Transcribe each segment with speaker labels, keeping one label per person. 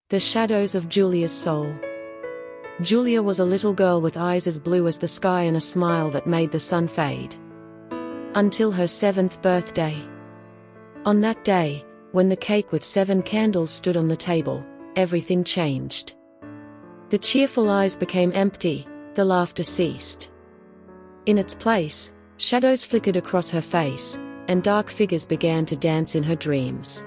Speaker 1: The shadows of Julia's soul. Julia was a little girl with eyes as blue as the sky and a smile that made the sun fade. Until her 7th birthday. On that day, when the cake with 7 candles stood on the table, everything changed. The cheerful eyes became empty, the laughter ceased. In its place, shadows flickered across her face, and dark figures began to dance in her dreams.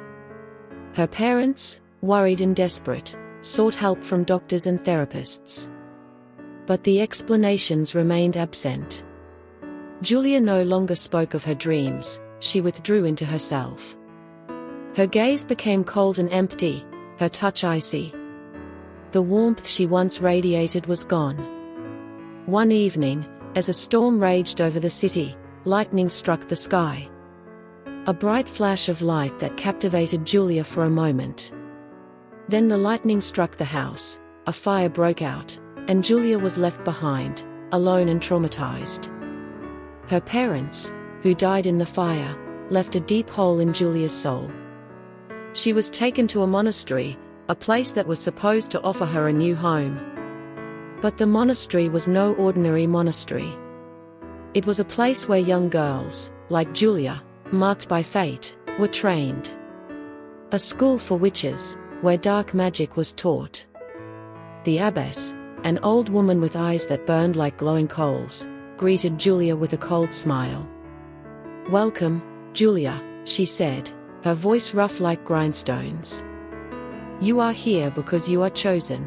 Speaker 1: Her parents, worried and desperate, sought help from doctors and therapists. But the explanations remained absent. Julia no longer spoke of her dreams, she withdrew into herself. Her gaze became cold and empty, her touch icy. The warmth she once radiated was gone. One evening, as a storm raged over the city, lightning struck the sky. A bright flash of light that captivated Julia for a moment. Then the lightning struck the house, a fire broke out, and Julia was left behind, alone and traumatized. Her parents, who died in the fire, left a deep hole in Julia's soul. She was taken to a monastery, a place that was supposed to offer her a new home. But the monastery was no ordinary monastery. It was a place where young girls, like Julia, marked by fate, were trained. A school for witches, where dark magic was taught. The abbess, an old woman with eyes that burned like glowing coals, greeted Julia with a cold smile. "Welcome, Julia," she said, her voice rough like grindstones. "You are here because you are chosen.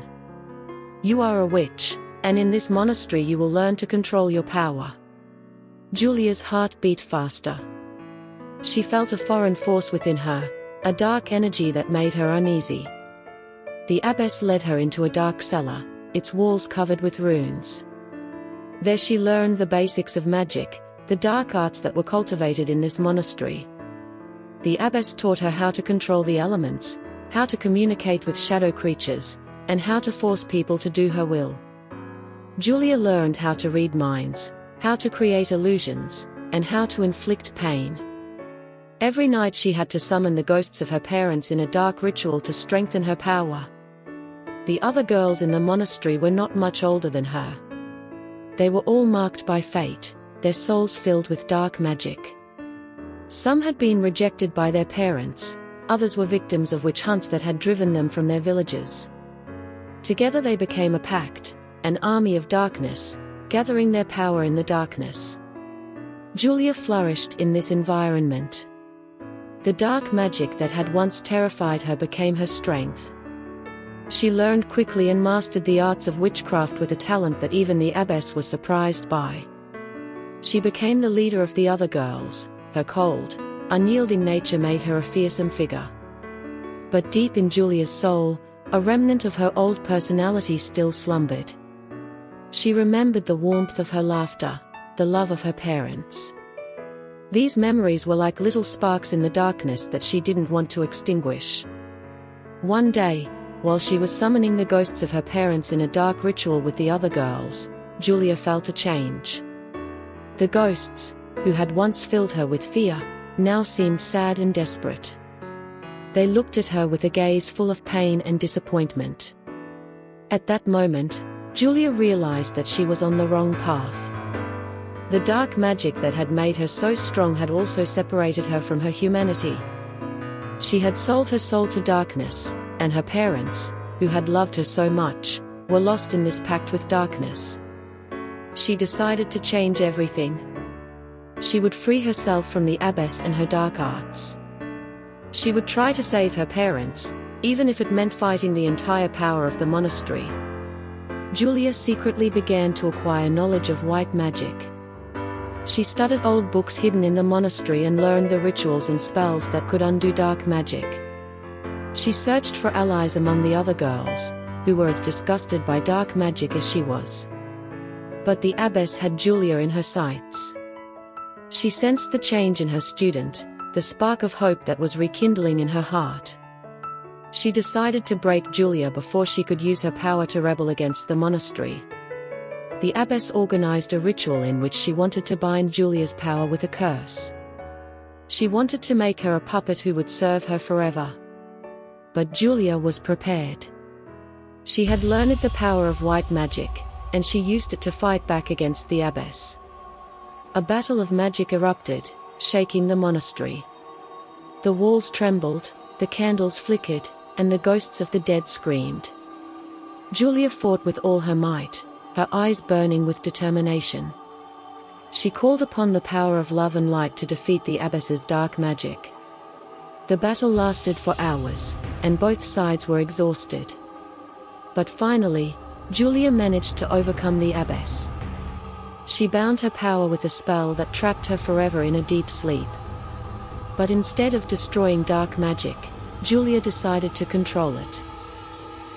Speaker 1: You are a witch, and in this monastery you will learn to control your power." Julia's heart beat faster. She felt a foreign force within her, a dark energy that made her uneasy. The abbess led her into a dark cellar, its walls covered with runes. There she learned the basics of magic, the dark arts that were cultivated in this monastery. The abbess taught her how to control the elements, how to communicate with shadow creatures, and how to force people to do her will. Julia learned how to read minds, how to create illusions, and how to inflict pain. Every night she had to summon the ghosts of her parents in a dark ritual to strengthen her power. The other girls in the monastery were not much older than her. They were all marked by fate, their souls filled with dark magic. Some had been rejected by their parents, others were victims of witch hunts that had driven them from their villages. Together they became a pact, an army of darkness, gathering their power in the darkness. Julia flourished in this environment. The dark magic that had once terrified her became her strength. She learned quickly and mastered the arts of witchcraft with a talent that even the abbess was surprised by. She became the leader of the other girls. Her cold, unyielding nature made her a fearsome figure. But deep in Julia's soul, a remnant of her old personality still slumbered. She remembered the warmth of her laughter, the love of her parents. These memories were like little sparks in the darkness that she didn't want to extinguish. One day, while she was summoning the ghosts of her parents in a dark ritual with the other girls, Julia felt a change. The ghosts, who had once filled her with fear, now seemed sad and desperate. They looked at her with a gaze full of pain and disappointment. At that moment, Julia realized that she was on the wrong path. The dark magic that had made her so strong had also separated her from her humanity. She had sold her soul to darkness, and her parents, who had loved her so much, were lost in this pact with darkness. She decided to change everything. She would free herself from the abbess and her dark arts. She would try to save her parents, even if it meant fighting the entire power of the monastery. Julia secretly began to acquire knowledge of white magic. She studied old books hidden in the monastery and learned the rituals and spells that could undo dark magic. She searched for allies among the other girls, who were as disgusted by dark magic as she was. But the abbess had Julia in her sights. She sensed the change in her student, the spark of hope that was rekindling in her heart. She decided to break Julia before she could use her power to rebel against the monastery. The abbess organized a ritual in which she wanted to bind Julia's power with a curse. She wanted to make her a puppet who would serve her forever. But Julia was prepared. She had learned the power of white magic, and she used it to fight back against the abbess. A battle of magic erupted, shaking the monastery. The walls trembled, the candles flickered, and the ghosts of the dead screamed. Julia fought with all her might, her eyes burning with determination. She called upon the power of love and light to defeat the abbess's dark magic. The battle lasted for hours, and both sides were exhausted. But finally, Julia managed to overcome the abbess. She bound her power with a spell that trapped her forever in a deep sleep. But instead of destroying dark magic, Julia decided to control it.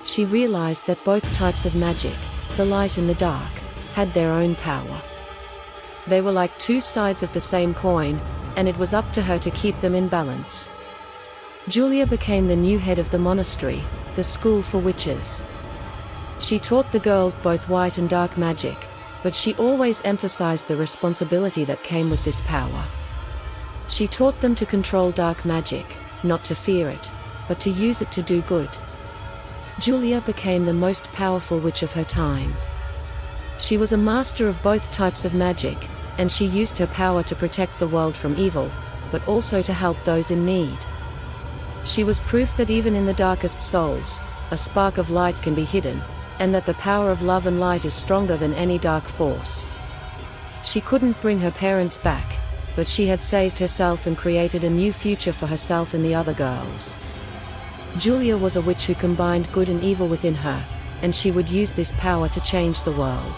Speaker 1: She realized that both types of magic, the light and the dark, had their own power. They were like two sides of the same coin, and it was up to her to keep them in balance. Julia became the new head of the monastery, the school for witches. She taught the girls both white and dark magic, but she always emphasized the responsibility that came with this power. She taught them to control dark magic, not to fear it, but to use it to do good. Julia became the most powerful witch of her time. She was a master of both types of magic, and she used her power to protect the world from evil, but also to help those in need. She was proof that even in the darkest souls, a spark of light can be hidden, and that the power of love and light is stronger than any dark force. She couldn't bring her parents back, but she had saved herself and created a new future for herself and the other girls. Julia was a witch who combined good and evil within her, and she would use this power to change the world.